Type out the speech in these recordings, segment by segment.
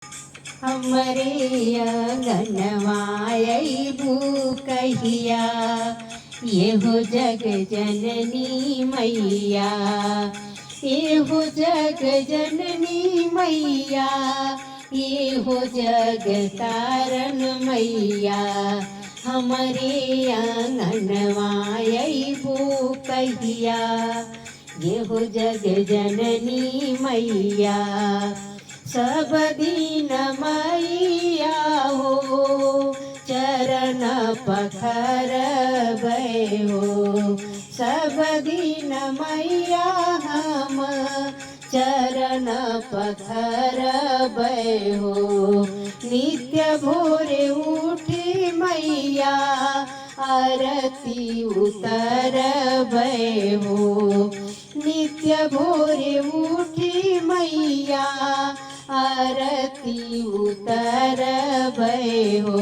हमरे अंगनवायबू कहिया, येहो जग जननी मैया। येहो जग जननी मैया, येहो जग तारन मैया। हमरे अंगनवायबू कहिया, येहो जग जननी मैया। सब दिन मैया हो चरण पखर हो। सब दिन मैया हम चरण पखर हो। नित्य भोरे उठी मैया आरती उतर हो। नित्य भोरे उठी मैया आरती उतर हो।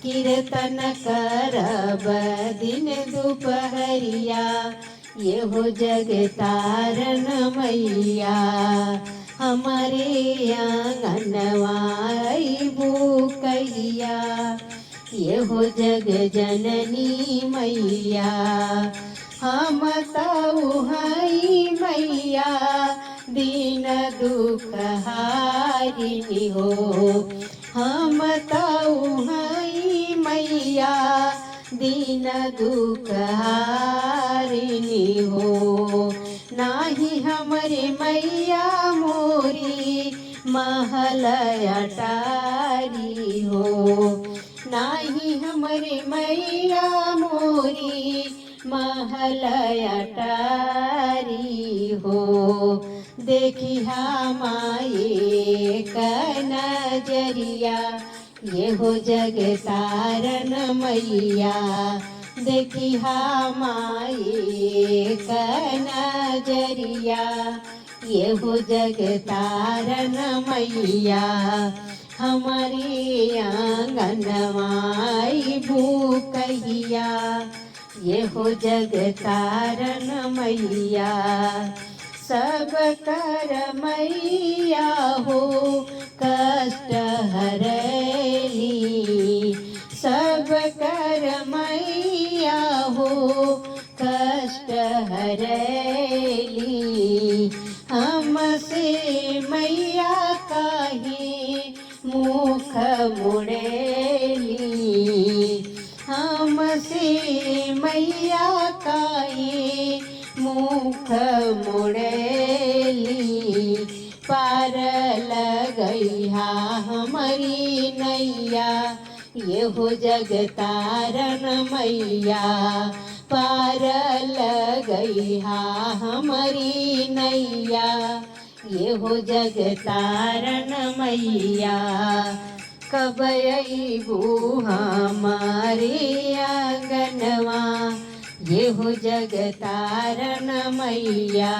कीर्तन करब दिन दुपहरिया, येहो जग तारन मैया। हमारे आंगनवायबू कहिया, येहो जग जननी मैया। हम तऊ हई मैया दीन दुख हारिनी हो। हम तऊ हई मैया दीन दुख हारिनी हो। नाही हमरे मैया मोरी महल अटारी हो। नाही हमरे मैया मोरी महल अटारी हो। देखी माये का नजरिया, येहो जग तारन मैया। देखी माये का नजरिया, येहो जग तारन मैया। हमारे आंगनवायबू कहिया, येहो जग तारन मैया। सब कर मैया हो कष्ट हरैली। सब कर मैया हो कष्ट हरैली। हमसे मैया काहे मुख मुड़ेली। हमसे मैया काहे मुख मुड़ेली। पार लगैहा हमारी नैया, येहो जग तारन मैया। पार लगैहा हमारी नैया, येहो जग तारन मैया। कब अइबू हमारे आंगनवा, येहो जग तारन मैया।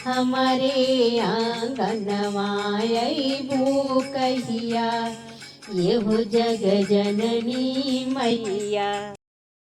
हमारे आंगनवायबू कहिया, येहो जग जननी मैया।